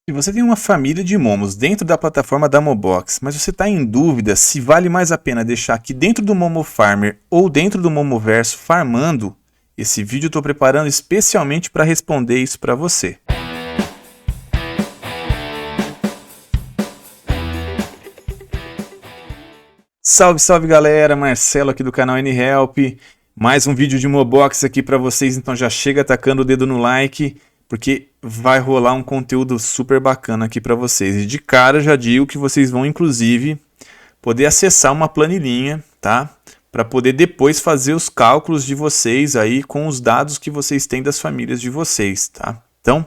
Se você tem uma família de momos dentro da plataforma da Mobox, mas você está em dúvida se vale mais a pena deixar aqui dentro do Momo Farmer ou dentro do Momoverso farmando, esse vídeo eu estou preparando especialmente para responder isso para você. Salve, salve galera, Marcelo aqui do canal NHelp, mais um vídeo de Mobox aqui para vocês, então já chega atacando o dedo no like, porque vai rolar um conteúdo super bacana aqui para vocês. E de cara já digo que vocês vão inclusive poder acessar uma planilhinha, tá? Para poder depois fazer os cálculos de vocês aí com os dados que vocês têm das famílias de vocês, tá? Então,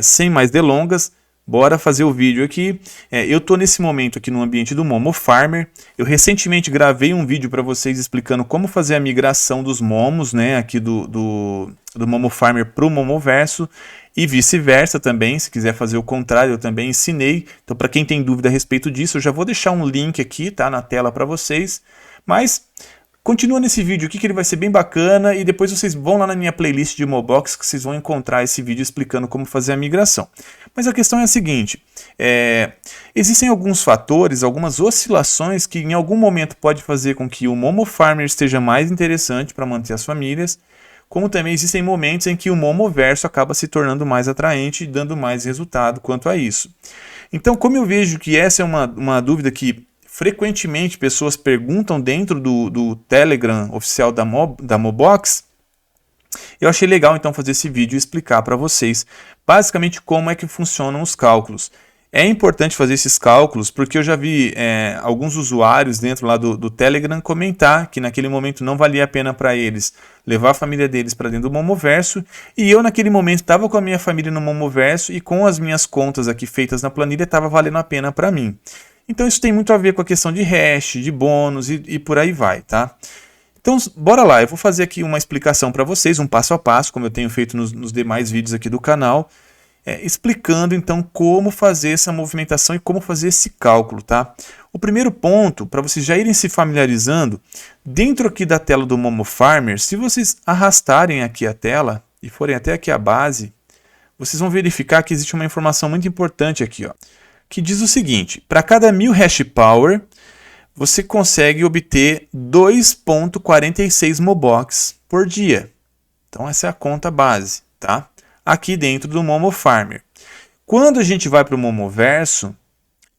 sem mais delongas, bora fazer o vídeo aqui. Eu estou nesse momento aqui no ambiente do Momo Farmer. Eu recentemente gravei um vídeo para vocês explicando como fazer a migração dos momos, né, aqui do Momo Farmer para o Momoverso e vice-versa também. Se quiser fazer o contrário, eu também ensinei. Então, para quem tem dúvida a respeito disso, eu já vou deixar um link aqui, tá, na tela para vocês. Mas continua nesse vídeo aqui que ele vai ser bem bacana e depois vocês vão lá na minha playlist de Mobox que vocês vão encontrar esse vídeo explicando como fazer a migração. Mas a questão é a seguinte, existem alguns fatores, algumas oscilações que em algum momento pode fazer com que o Momo Farmer esteja mais interessante para manter as famílias, como também existem momentos em que o Momoverso acaba se tornando mais atraente e dando mais resultado quanto a isso. Então, como eu vejo que essa é uma dúvida que frequentemente pessoas perguntam dentro do Telegram oficial da Mobox, eu achei legal então fazer esse vídeo e explicar para vocês basicamente como é que funcionam os cálculos. É importante fazer esses cálculos porque eu já vi alguns usuários dentro lá do Telegram comentar que naquele momento não valia a pena para eles levar a família deles para dentro do Momoverso, e eu naquele momento estava com a minha família no Momoverso e com as minhas contas aqui feitas na planilha estava valendo a pena para mim. Então isso tem muito a ver com a questão de hash, de bônus e por aí vai, tá? Então bora lá, eu vou fazer aqui uma explicação para vocês, um passo a passo, como eu tenho feito nos demais vídeos aqui do canal, explicando então como fazer essa movimentação e como fazer esse cálculo, tá? O primeiro ponto, para vocês já irem se familiarizando, dentro aqui da tela do Momo Farmer, se vocês arrastarem aqui a tela e forem até aqui a base, vocês vão verificar que existe uma informação muito importante aqui, ó, que diz o seguinte: para cada 1000 hash power, você consegue obter 2,46 Mobox por dia. Então essa é a conta base, tá? Aqui dentro do Momo Farmer. Quando a gente vai para o Momoverso,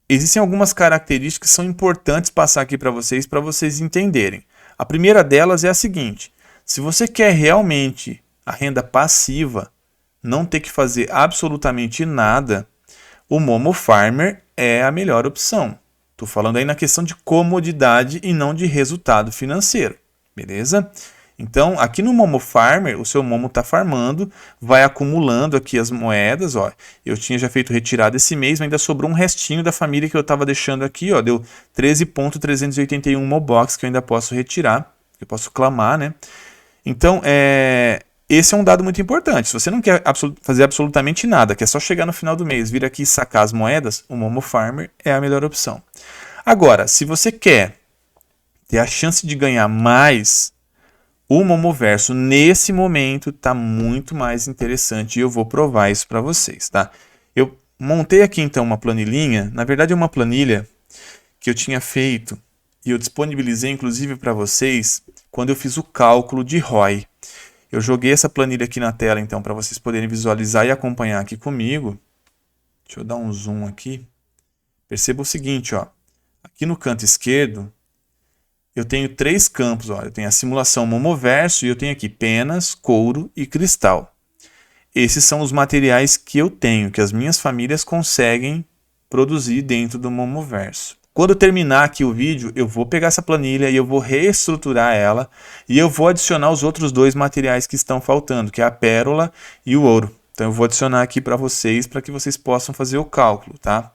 existem algumas características que são importantes passar aqui para vocês entenderem. A primeira delas é a seguinte: se você quer realmente a renda passiva, não ter que fazer absolutamente nada, o Momo Farmer é a melhor opção. Estou falando aí na questão de comodidade e não de resultado financeiro, beleza? Então, aqui no Momo Farmer, o seu Momo está farmando, vai acumulando aqui as moedas, ó. Eu tinha já feito retirada esse mês, mas ainda sobrou um restinho da família que eu estava deixando aqui, ó. Deu 13,381 Mobox que eu ainda posso retirar, eu posso clamar, né? Então, esse é um dado muito importante. Se você não quer fazer absolutamente nada, quer só chegar no final do mês, vir aqui e sacar as moedas, o Momo Farmer é a melhor opção. Agora, se você quer ter a chance de ganhar mais, o Momoverso nesse momento está muito mais interessante e eu vou provar isso para vocês, tá? Eu montei aqui então uma planilhinha, na verdade é uma planilha que eu tinha feito e eu disponibilizei inclusive para vocês quando eu fiz o cálculo de ROI. Eu joguei essa planilha aqui na tela, então, para vocês poderem visualizar e acompanhar aqui comigo. Deixa eu dar um zoom aqui. Perceba o seguinte, ó. Aqui no canto esquerdo, eu tenho 3 campos. Ó. Eu tenho a simulação Momoverso e eu tenho aqui penas, couro e cristal. Esses são os materiais que eu tenho, que as minhas famílias conseguem produzir dentro do Momoverso. Quando eu terminar aqui o vídeo, eu vou pegar essa planilha e eu vou reestruturar ela e eu vou adicionar os outros 2 materiais que estão faltando, que é a pérola e o ouro. Então eu vou adicionar aqui para que vocês possam fazer o cálculo, tá?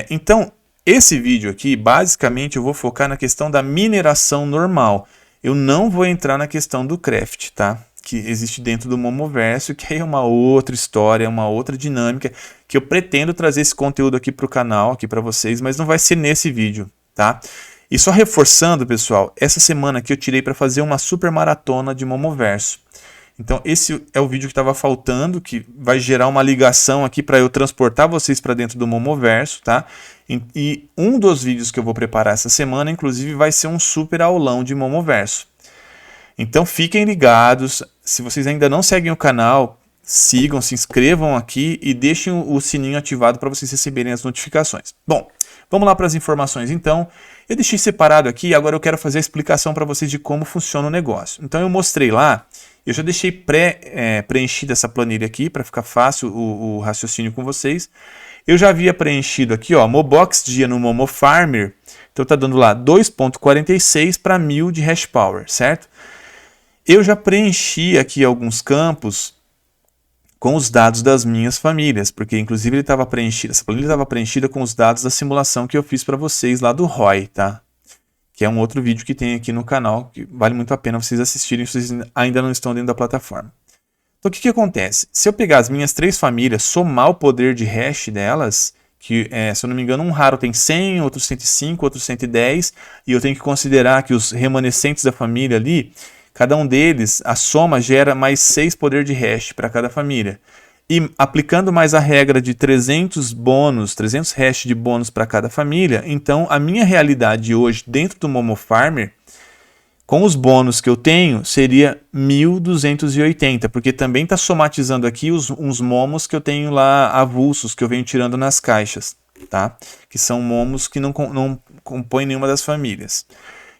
Então, esse vídeo aqui, basicamente, eu vou focar na questão da mineração normal. Eu não vou entrar na questão do craft, tá? Que existe dentro do Momoverso, que é uma outra história, uma outra dinâmica, que eu pretendo trazer esse conteúdo aqui para o canal, aqui para vocês, mas não vai ser nesse vídeo, tá? E só reforçando, pessoal, essa semana aqui eu tirei para fazer uma super maratona de Momoverso. Então esse é o vídeo que estava faltando, que vai gerar uma ligação aqui para eu transportar vocês para dentro do Momoverso, tá? E um dos vídeos que eu vou preparar essa semana, inclusive, vai ser um super aulão de Momoverso. Então fiquem ligados, se vocês ainda não seguem o canal, sigam, se inscrevam aqui e deixem o sininho ativado para vocês receberem as notificações. Bom, vamos lá para as informações então. Eu deixei separado aqui, agora eu quero fazer a explicação para vocês de como funciona o negócio. Então eu mostrei lá, eu já deixei preenchida essa planilha aqui para ficar fácil o raciocínio com vocês. Eu já havia preenchido aqui, ó, Mobox dia no Momo Farmer, então tá dando lá 2.46 para 1000 de hash power, certo? Eu já preenchi aqui alguns campos com os dados das minhas famílias, porque inclusive essa planilha estava preenchida com os dados da simulação que eu fiz para vocês lá do ROI, tá? Que é um outro vídeo que tem aqui no canal, que vale muito a pena vocês assistirem se vocês ainda não estão dentro da plataforma. Então o que acontece? Se eu pegar as minhas 3 famílias, somar o poder de hash delas, que se eu não me engano um raro tem 100, outro 105, outro 110, e eu tenho que considerar que os remanescentes da família ali, cada um deles, a soma gera mais 6 poder de hash para cada família. E aplicando mais a regra de 300 hash de bônus para cada família, então a minha realidade hoje dentro do Momo Farmer, com os bônus que eu tenho, seria 1280, porque também está somatizando aqui uns momos que eu tenho lá avulsos, que eu venho tirando nas caixas, tá? Que são momos que não compõem nenhuma das famílias.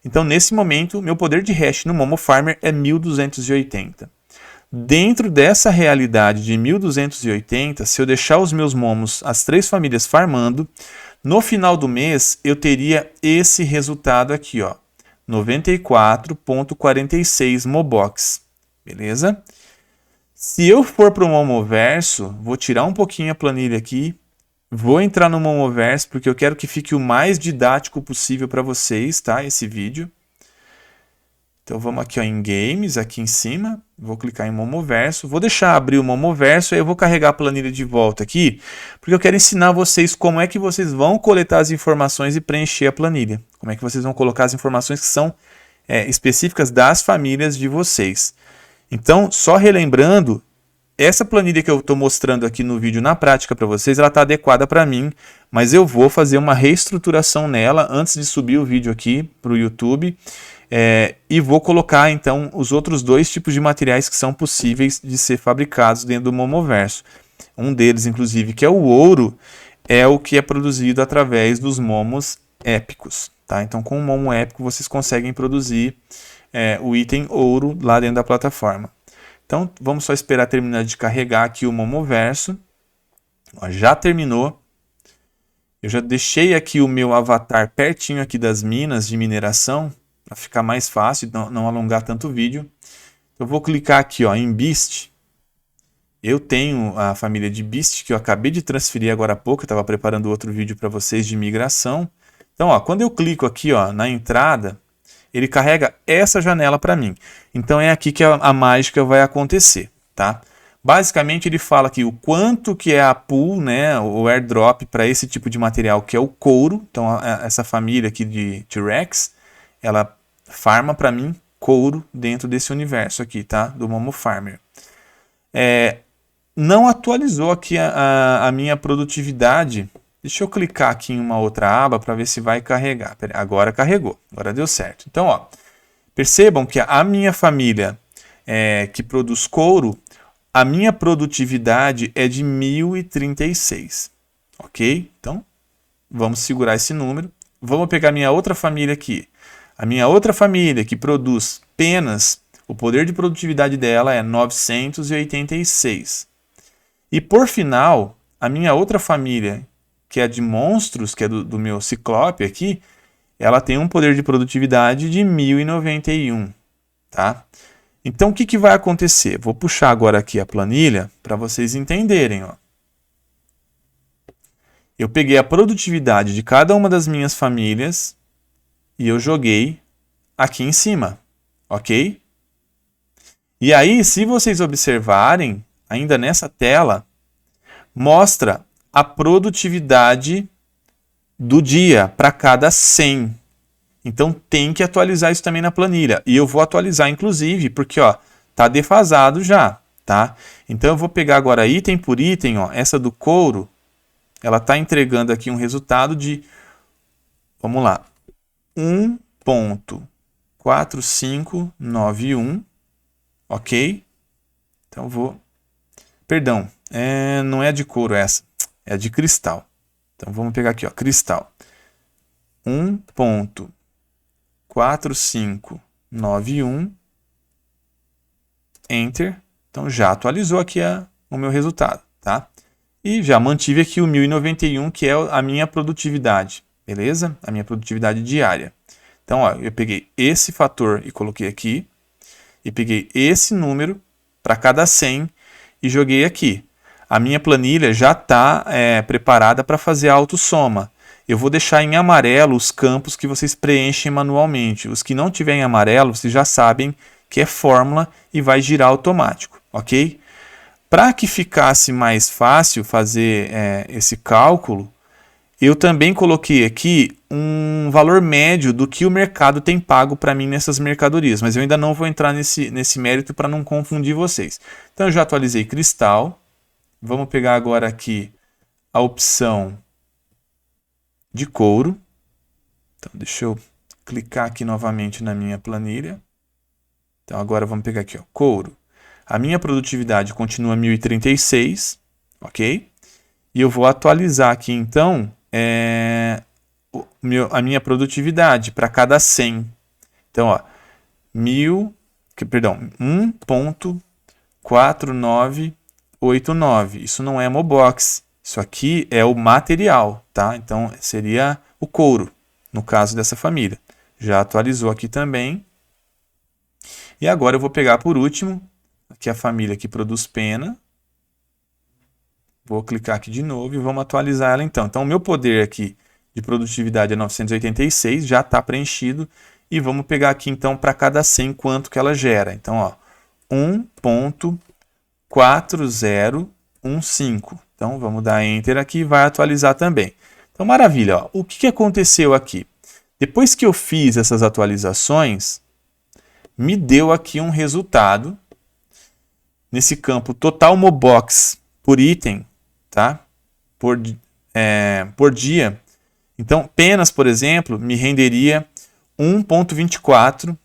Então, nesse momento, meu poder de hash no Momo Farmer é 1280. Dentro dessa realidade de 1280, se eu deixar os meus momos, as 3 famílias farmando, no final do mês eu teria esse resultado aqui, ó, 94.46 Mobox, beleza? Se eu for para o Momoverso, vou tirar um pouquinho a planilha aqui, vou entrar no Momoverso porque eu quero que fique o mais didático possível para vocês, tá? Esse vídeo. Então vamos aqui ó, em Games, aqui em cima, vou clicar em Momoverso, vou deixar abrir o Momoverso, aí eu vou carregar a planilha de volta aqui, porque eu quero ensinar vocês como é que vocês vão coletar as informações e preencher a planilha. Como é que vocês vão colocar as informações que são específicas das famílias de vocês. Então, só relembrando, essa planilha que eu estou mostrando aqui no vídeo na prática para vocês, ela está adequada para mim, mas eu vou fazer uma reestruturação nela antes de subir o vídeo aqui para o YouTube. E vou colocar então os outros 2 tipos de materiais que são possíveis de ser fabricados dentro do Momoverso. Um deles, inclusive, que é o ouro, é o que é produzido através dos momos épicos. Tá? Então, com o momo épico, vocês conseguem produzir o item ouro lá dentro da plataforma. Então, vamos só esperar terminar de carregar aqui o Momoverso. Ó, já terminou. Eu já deixei aqui o meu avatar pertinho aqui das minas de mineração, para ficar mais fácil, não alongar tanto o vídeo. Eu vou clicar aqui ó, em Beast. Eu tenho a família de Beast que eu acabei de transferir agora há pouco. Eu estava preparando outro vídeo para vocês de migração. Então, ó, quando eu clico aqui ó, na entrada, ele carrega essa janela para mim. Então é aqui que a mágica vai acontecer, tá? Basicamente ele fala aqui o quanto que é a pool, né, o airdrop para esse tipo de material, que é o couro. Então essa família aqui de T-Rex, ela farma para mim couro dentro desse universo aqui, tá? Do Momo Farmer. Não atualizou aqui a minha produtividade. Deixa eu clicar aqui em uma outra aba para ver se vai carregar. Agora carregou, agora deu certo. Então, ó, percebam que a minha família que produz couro, a minha produtividade é de 1036, ok? Então, vamos segurar esse número. Vamos pegar minha outra família aqui. A minha outra família que produz penas, o poder de produtividade dela é 986. E por final, a minha outra família, que é de monstros, que é do meu ciclope aqui, ela tem um poder de produtividade de 1091, tá? Então o que vai acontecer? Vou puxar agora aqui a planilha para vocês entenderem, ó. Eu peguei a produtividade de cada uma das minhas famílias e eu joguei aqui em cima, ok? E aí, se vocês observarem, ainda nessa tela, mostra a produtividade do dia para cada 100. Então tem que atualizar isso também na planilha. E eu vou atualizar inclusive, porque ó, tá defasado já, tá? Então eu vou pegar agora item por item, ó, essa do couro, ela tá entregando aqui um resultado de, vamos lá, 1.4591, ok? Então eu vou, perdão, não é de couro essa, é de cristal. Então vamos pegar aqui, ó, cristal. 1.4591, Enter. Então já atualizou aqui o meu resultado, tá? E já mantive aqui o 1091, que é a minha produtividade, beleza? A minha produtividade diária. Então, ó, eu peguei esse fator e coloquei aqui, e peguei esse número para cada 100 e joguei aqui. A minha planilha já está preparada para fazer a autossoma. Eu vou deixar em amarelo os campos que vocês preenchem manualmente. Os que não tiverem em amarelo, vocês já sabem que é fórmula e vai girar automático, ok? Para que ficasse mais fácil fazer esse cálculo, eu também coloquei aqui um valor médio do que o mercado tem pago para mim nessas mercadorias, mas eu ainda não vou entrar nesse mérito para não confundir vocês. Então eu já atualizei cristal. Vamos pegar agora aqui a opção de couro. Então deixa eu clicar aqui novamente na minha planilha. Então agora vamos pegar aqui, ó, couro. A minha produtividade continua 1036, ok? E eu vou atualizar aqui então a minha produtividade para cada 100. Então, ó, 1.4989. Isso não é Mobox. Isso aqui é o material, tá? Então seria o couro, no caso dessa família. Já atualizou aqui também. E agora eu vou pegar por último, aqui a família que produz pena. Vou clicar aqui de novo e vamos atualizar ela então. Então o meu poder aqui de produtividade é 986, já está preenchido. E vamos pegar aqui então para cada 100 quanto que ela gera. Então, ó, 1.4015. Então vamos dar Enter aqui e vai atualizar também. Então maravilha, ó. O que aconteceu aqui? Depois que eu fiz essas atualizações, me deu aqui um resultado nesse campo total Mobox por item, tá? Por dia. Então, penas, por exemplo, me renderia 1.24,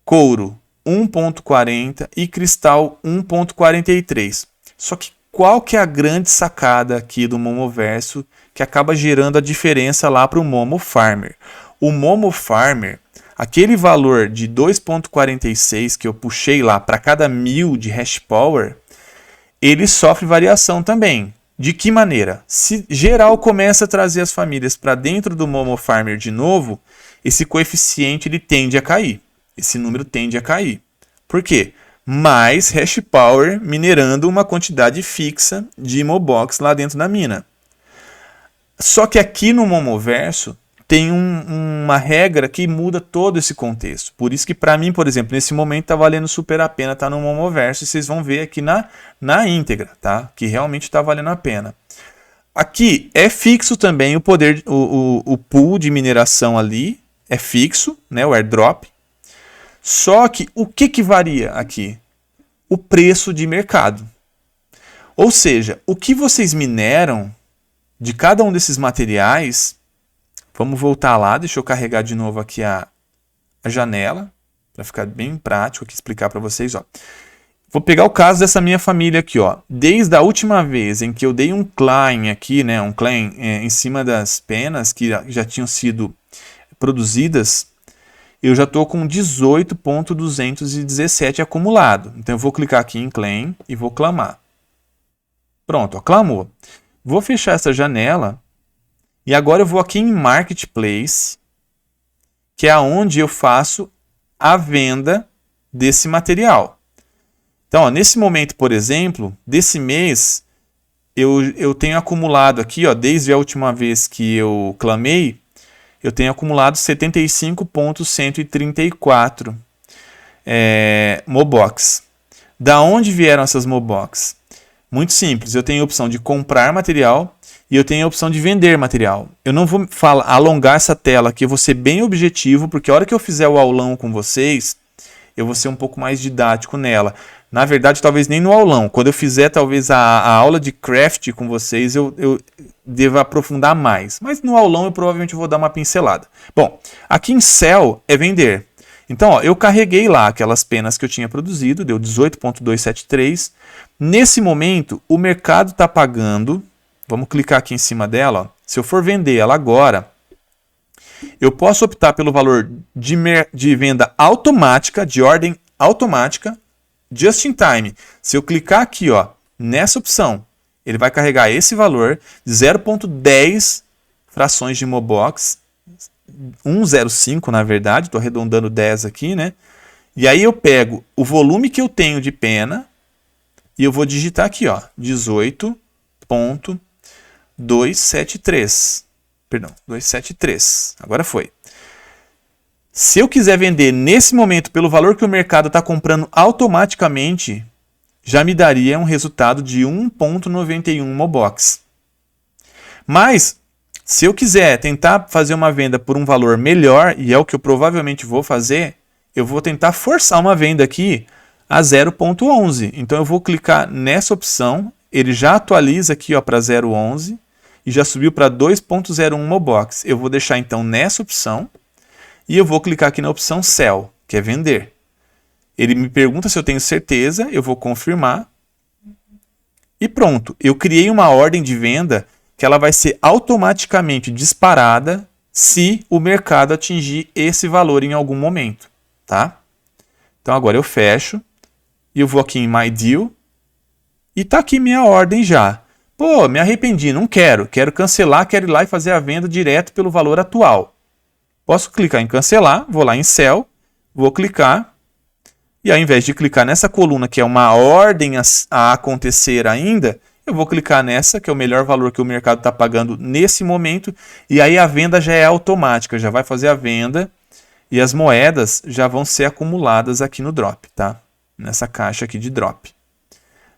couro 1.40 e cristal 1.43. Só que qual que é a grande sacada aqui do Momoverso que acaba gerando a diferença lá para o Momo Farmer? O Momo Farmer, aquele valor de 2.46 que eu puxei lá para cada 1000 de hash power, ele sofre variação também. De que maneira? Se geral começa a trazer as famílias para dentro do Momo Farmer de novo, esse coeficiente ele tende a cair. Esse número tende a cair. Por quê? Mais hash power minerando uma quantidade fixa de Mobox lá dentro da mina. Só que aqui no Momoverso tem uma regra que muda todo esse contexto. Por isso que para mim, por exemplo, nesse momento está valendo super a pena estar no Momoverso. E vocês vão ver aqui na íntegra, tá? Que realmente está valendo a pena. Aqui é fixo também o poder, o pool de mineração ali é fixo, né? O airdrop. Só que o que varia aqui? O preço de mercado. Ou seja, o que vocês mineram de cada um desses materiais. Vamos voltar lá, deixa eu carregar de novo aqui a janela, para ficar bem prático aqui explicar para vocês. Ó. Vou pegar o caso dessa minha família aqui. Ó. Desde a última vez em que eu dei um claim aqui, né, um claim em cima das penas que já tinham sido produzidas, eu já estou com 18.217 acumulado. Então eu vou clicar aqui em claim e vou clamar. Pronto, ó, clamou. Vou fechar essa janela. E agora eu vou aqui em Marketplace, que é onde eu faço a venda desse material. Então, ó, nesse momento, por exemplo, desse mês, eu tenho acumulado aqui, ó, desde a última vez que eu clamei, eu tenho acumulado 75.134 Mobox. Da onde vieram essas Mobox? Muito simples, eu tenho a opção de comprar material e eu tenho a opção de vender material. Eu não vou alongar essa tela aqui, eu vou ser bem objetivo, porque a hora que eu fizer o aulão com vocês, eu vou ser um pouco mais didático nela. Na verdade, talvez nem no aulão. Quando eu fizer talvez a aula de craft com vocês, eu deva aprofundar mais. Mas no aulão eu provavelmente vou dar uma pincelada. Bom, aqui em Sell é vender. Então, ó, eu carreguei lá aquelas penas que eu tinha produzido, deu 18,273. Nesse momento, o mercado está pagando. Vamos clicar aqui em cima dela. Ó. Se eu for vender ela agora, eu posso optar pelo valor de venda automática, de ordem automática, just in time. Se eu clicar aqui, ó, nessa opção, ele vai carregar esse valor de 0,10 frações de Mobox, 1,05 na verdade, estou arredondando 10 aqui, né? E aí eu pego o volume que eu tenho de pena e eu vou digitar aqui, ó, 18,273. Perdão, 273. Agora foi. Se eu quiser vender nesse momento pelo valor que o mercado está comprando automaticamente, já me daria um resultado de 1,91 Mobox. Mas, se eu quiser tentar fazer uma venda por um valor melhor, e é o que eu provavelmente vou fazer, eu vou tentar forçar uma venda aqui a 0,11. Então eu vou clicar nessa opção, ele já atualiza aqui para 0,11 e já subiu para 2,01 Mobox. Eu vou deixar então nessa opção e eu vou clicar aqui na opção Sell, que é vender. Ele me pergunta se eu tenho certeza, eu vou confirmar e pronto. Eu criei uma ordem de venda que ela vai ser automaticamente disparada se o mercado atingir esse valor em algum momento, tá? Então agora eu fecho e eu vou aqui em My Deal e tá aqui minha ordem já. Pô, me arrependi, não quero. Quero cancelar, quero ir lá e fazer a venda direto pelo valor atual. Posso clicar em cancelar, vou lá em Sell, vou clicar. E ao invés de clicar nessa coluna que é uma ordem a acontecer ainda, eu vou clicar nessa, que é o melhor valor que o mercado está pagando nesse momento. E aí a venda já é automática, já vai fazer a venda e as moedas já vão ser acumuladas aqui no drop, tá? Nessa caixa aqui de drop.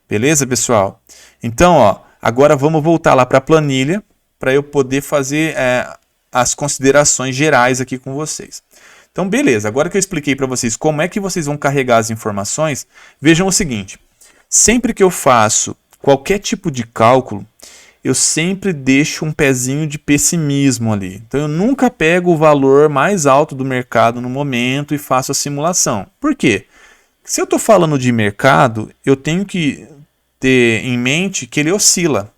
Beleza, pessoal? Então, ó, agora vamos voltar lá para a planilha para eu poder fazer as considerações gerais aqui com vocês. Então, beleza. Agora que eu expliquei para vocês como é que vocês vão carregar as informações, vejam o seguinte. Sempre que eu faço qualquer tipo de cálculo, eu sempre deixo um pezinho de pessimismo ali. Então, eu nunca pego o valor mais alto do mercado no momento e faço a simulação. Por quê? Se eu estou falando de mercado, eu tenho que ter em mente que ele oscila.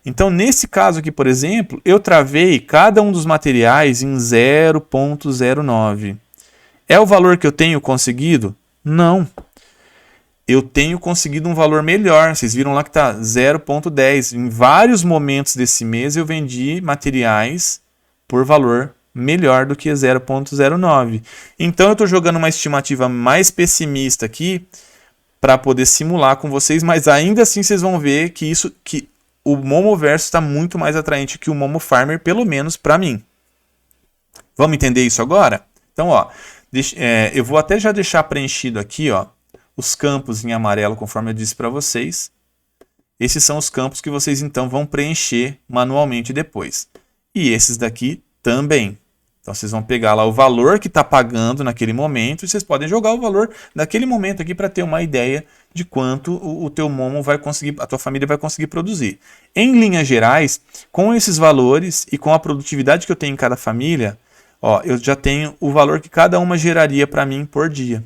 Então, nesse caso aqui, por exemplo, eu travei cada um dos materiais em 0,09. É o valor que eu tenho conseguido? Não. Eu tenho conseguido um valor melhor. Vocês viram lá que está 0,10. Em vários momentos desse mês eu vendi materiais por valor melhor do que 0,09. Então, eu estou jogando uma estimativa mais pessimista aqui para poder simular com vocês, mas ainda assim vocês vão ver que o Momoverso está muito mais atraente que o Momo Farmer, pelo menos para mim. Vamos entender isso agora? Então, ó, eu vou até já deixar preenchido aqui, ó, os campos em amarelo, conforme eu disse para vocês. Esses são os campos que vocês então vão preencher manualmente depois. E esses daqui também. Então, vocês vão pegar lá o valor que está pagando naquele momento e vocês podem jogar o valor daquele momento aqui para ter uma ideia de quanto o teu Momo vai conseguir, a tua família vai conseguir produzir. Em linhas gerais, com esses valores e com a produtividade que eu tenho em cada família, ó, eu já tenho o valor que cada uma geraria para mim por dia.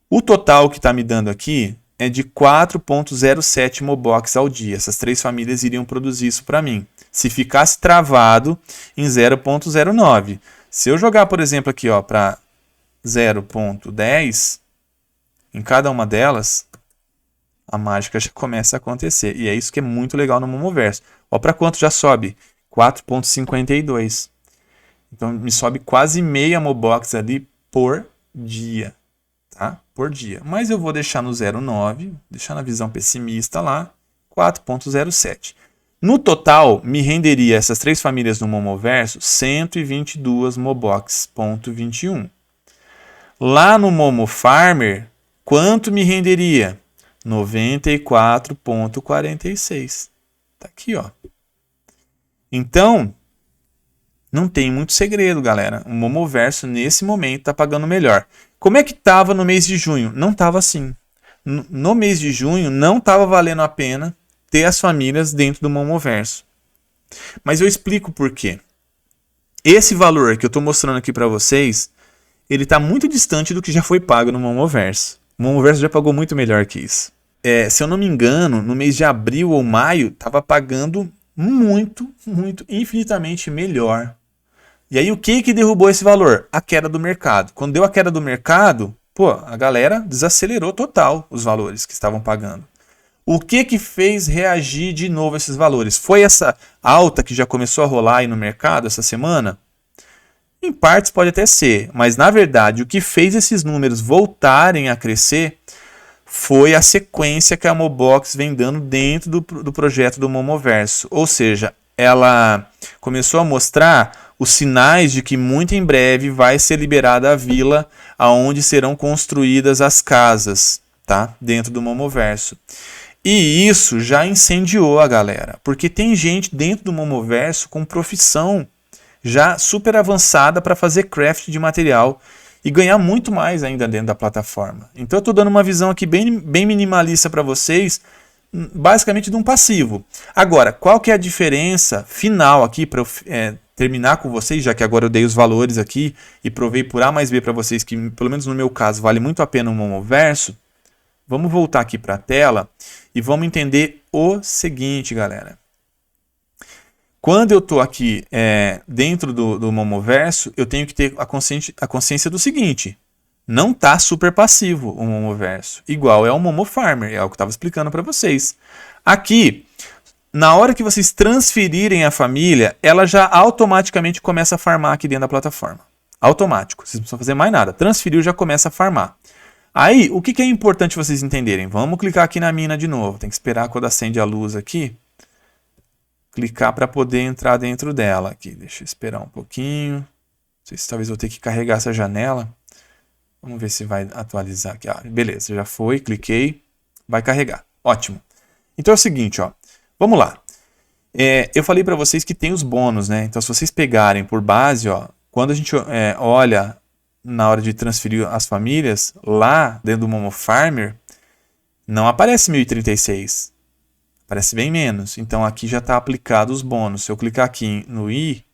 O total que está me dando aqui é de 4,07 Mobox ao dia. Essas 3 famílias iriam produzir isso para mim. Se ficasse travado em 0,09. Se eu jogar, por exemplo, aqui para 0,10, em cada uma delas, a mágica já começa a acontecer. E é isso que é muito legal no Momoverso. Ó, para quanto já sobe? 4,52. Então, me sobe quase meia Mobox ali por dia. Tá? Por dia. Mas eu vou deixar no 0,9, deixar na visão pessimista lá, 4,07. No total, me renderia essas 3 famílias no Momoverso 122 Mobox,21. Lá no Momo Farmer, quanto me renderia? 94,46. Tá aqui, ó. Então, não tem muito segredo, galera. O Momoverso, nesse momento, está pagando melhor. Como é que estava no mês de junho? Não estava assim. No mês de junho não estava valendo a pena ter as famílias dentro do Momoverso. Mas eu explico por quê. Esse valor que eu estou mostrando aqui para vocês, ele está muito distante do que já foi pago no Momoverso. O Momoverso já pagou muito melhor que isso. Se eu não me engano, no mês de abril ou maio, estava pagando muito, infinitamente melhor. E aí o que derrubou esse valor? A queda do mercado. Quando deu a queda do mercado, a galera desacelerou total os valores que estavam pagando. O que fez reagir de novo esses valores? Foi essa alta que já começou a rolar aí no mercado essa semana? Em partes pode até ser, mas na verdade o que fez esses números voltarem a crescer foi a sequência que a Mobox vem dando dentro do projeto do Momoverso. Ou seja, ela começou a mostrar os sinais de que muito em breve vai ser liberada a vila onde serão construídas as casas, tá? Dentro do Momoverso. E isso já incendiou a galera, porque tem gente dentro do Momoverso com profissão já super avançada para fazer craft de material e ganhar muito mais ainda dentro da plataforma. Então eu estou dando uma visão aqui bem minimalista para vocês, basicamente de um passivo. Agora, qual que é a diferença final aqui para eu terminar com vocês, já que agora eu dei os valores aqui e provei por A mais B para vocês que, pelo menos no meu caso, vale muito a pena o Momoverso. Vamos voltar aqui para a tela e vamos entender o seguinte, galera. Quando eu estou aqui dentro do Momoverso, eu tenho que ter a consciência do seguinte. Não está super passivo o Momoverso. Igual é o Momo Farmer, é o que eu estava explicando para vocês. Aqui, na hora que vocês transferirem a família, ela já automaticamente começa a farmar aqui dentro da plataforma. Automático, vocês não precisam fazer mais nada. Transferiu, já começa a farmar. Aí, o que é importante vocês entenderem? Vamos clicar aqui na mina de novo. Tem que esperar quando acende a luz aqui. Clicar para poder entrar dentro dela aqui. Deixa eu esperar um pouquinho. Não sei se talvez eu tenha que carregar essa janela. Vamos ver se vai atualizar aqui. Beleza, já foi, cliquei. Vai carregar. Ótimo. Então é o seguinte, vamos lá. Eu falei para vocês que tem os bônus, né? Então se vocês pegarem por base, quando a gente olha na hora de transferir as famílias, lá dentro do Momo Farmer, não aparece 1036. Parece bem menos. Então aqui já está aplicado os bônus. Se eu clicar aqui no i,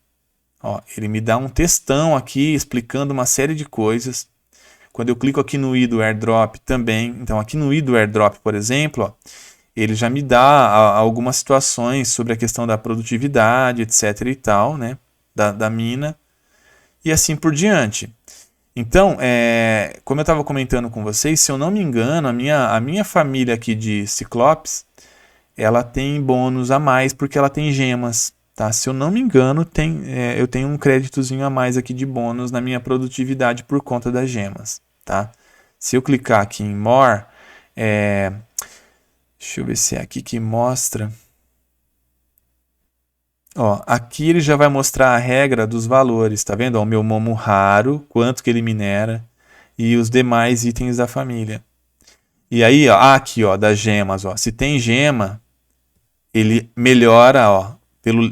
ele me dá um textão aqui explicando uma série de coisas. Quando eu clico aqui no i do airdrop também, então aqui no i do airdrop, por exemplo, ele já me dá algumas situações sobre a questão da produtividade, etc e tal, né, da mina, e assim por diante. Então, como eu estava comentando com vocês, se eu não me engano, a minha família aqui de Ciclopes, ela tem bônus a mais porque ela tem gemas, tá? Se eu não me engano, eu tenho um créditozinho a mais aqui de bônus na minha produtividade por conta das gemas, tá? Se eu clicar aqui em More, deixa eu ver se é aqui que mostra. Aqui ele já vai mostrar a regra dos valores, tá vendo? O meu Momo raro, quanto que ele minera e os demais itens da família. E aí, aqui, das gemas, se tem gema, ele melhora,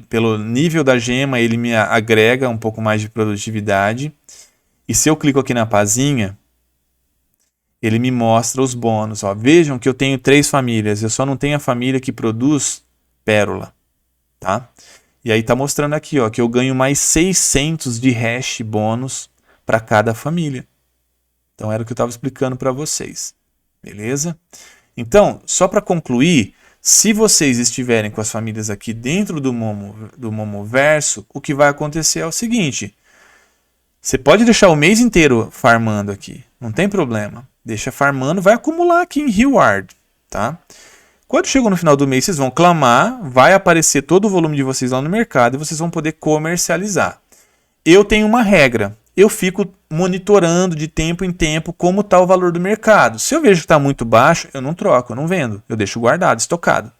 pelo nível da gema, ele me agrega um pouco mais de produtividade. E se eu clico aqui na pazinha, ele me mostra os bônus. Vejam que eu tenho 3 famílias, eu só não tenho a família que produz pérola, tá? E aí está mostrando aqui, que eu ganho mais 600 de hash bônus para cada família. Então era o que eu estava explicando para vocês. Beleza? Então, só para concluir, se vocês estiverem com as famílias aqui dentro do Momoverso, o que vai acontecer é o seguinte. Você pode deixar o mês inteiro farmando aqui, não tem problema. Deixa farmando, vai acumular aqui em reward, tá? Quando chegou no final do mês, vocês vão clamar, vai aparecer todo o volume de vocês lá no mercado e vocês vão poder comercializar. Eu tenho uma regra, eu fico monitorando de tempo em tempo como está o valor do mercado. Se eu vejo que está muito baixo, eu não troco, eu não vendo, eu deixo guardado, estocado.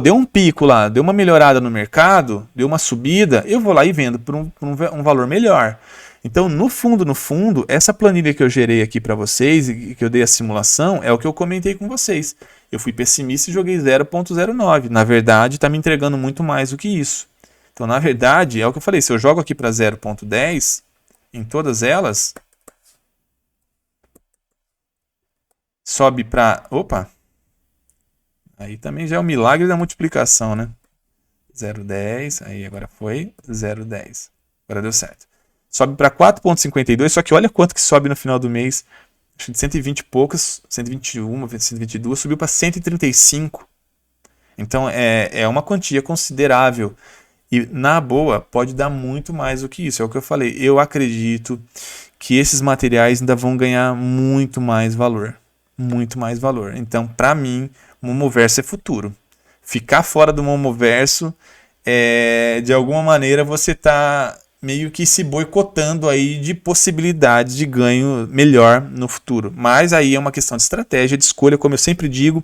Deu um pico lá, deu uma melhorada no mercado, deu uma subida, eu vou lá e vendo por um valor melhor. Então, no fundo, essa planilha que eu gerei aqui para vocês e que eu dei a simulação é o que eu comentei com vocês. Eu fui pessimista e joguei 0.09. Na verdade, está me entregando muito mais do que isso. Então, na verdade, é o que eu falei. Se eu jogo aqui para 0.10, em todas elas, sobe para... Opa! Aí também já é o milagre da multiplicação, né? 0,10, aí agora foi 0,10. Agora deu certo. Sobe para 4,52, só que olha quanto que sobe no final do mês. Acho de 120 e poucas, 121, 122, subiu para 135. Então é uma quantia considerável. E na boa, pode dar muito mais do que isso. É o que eu falei. Eu acredito que esses materiais ainda vão ganhar muito mais valor. Muito mais valor. Então, para mim, Momoverso é futuro. Ficar fora do Momoverso, de alguma maneira, você está meio que se boicotando aí de possibilidades de ganho melhor no futuro. Mas aí é uma questão de estratégia, de escolha, como eu sempre digo.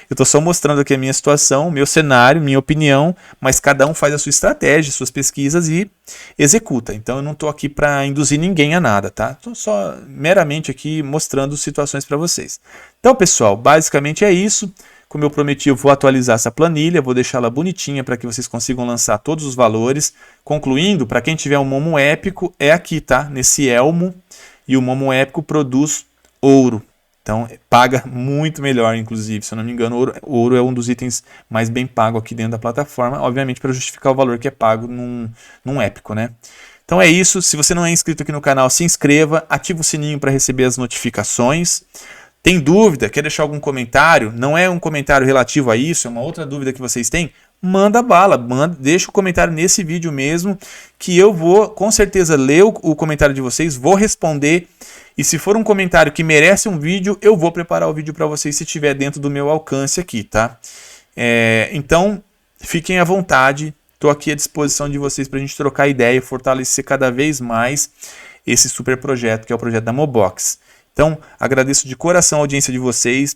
Eu estou só mostrando aqui a minha situação, meu cenário, minha opinião, mas cada um faz a sua estratégia, suas pesquisas e executa. Então eu não estou aqui para induzir ninguém a nada, tá? Estou só meramente aqui mostrando situações para vocês. Então, pessoal, basicamente é isso. Como eu prometi, eu vou atualizar essa planilha, vou deixá-la bonitinha para que vocês consigam lançar todos os valores. Concluindo, para quem tiver um Momo Épico, é aqui, tá? Nesse elmo. E o Momo Épico produz ouro. Então, paga muito melhor, inclusive. Se eu não me engano, ouro é um dos itens mais bem pago aqui dentro da plataforma. Obviamente, para justificar o valor que é pago num épico, né? Então é isso. Se você não é inscrito aqui no canal, se inscreva. Ativa o sininho para receber as notificações. Tem dúvida? Quer deixar algum comentário? Não é um comentário relativo a isso, é uma outra dúvida que vocês têm? Manda bala, deixa o comentário nesse vídeo mesmo, que eu vou com certeza ler o comentário de vocês, vou responder. E se for um comentário que merece um vídeo, eu vou preparar o vídeo para vocês se estiver dentro do meu alcance aqui, tá? Então, fiquem à vontade, estou aqui à disposição de vocês para a gente trocar ideia e fortalecer cada vez mais esse super projeto, que é o projeto da Mobox. Então, agradeço de coração a audiência de vocês.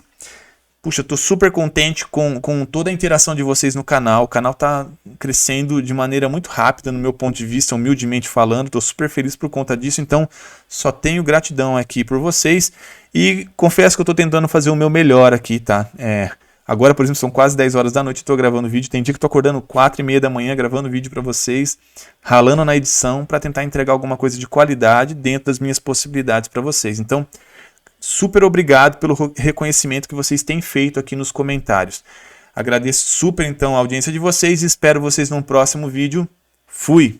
Puxa, eu estou super contente com toda a interação de vocês no canal. O canal está crescendo de maneira muito rápida, no meu ponto de vista, humildemente falando. Estou super feliz por conta disso. Então, só tenho gratidão aqui por vocês. E confesso que eu estou tentando fazer o meu melhor aqui, tá? Agora, por exemplo, são quase 10 horas da noite e estou gravando vídeo. Tem dia que estou acordando 4h30 da manhã gravando vídeo para vocês, ralando na edição para tentar entregar alguma coisa de qualidade dentro das minhas possibilidades para vocês. Então, super obrigado pelo reconhecimento que vocês têm feito aqui nos comentários. Agradeço super então a audiência de vocês e espero vocês num próximo vídeo. Fui!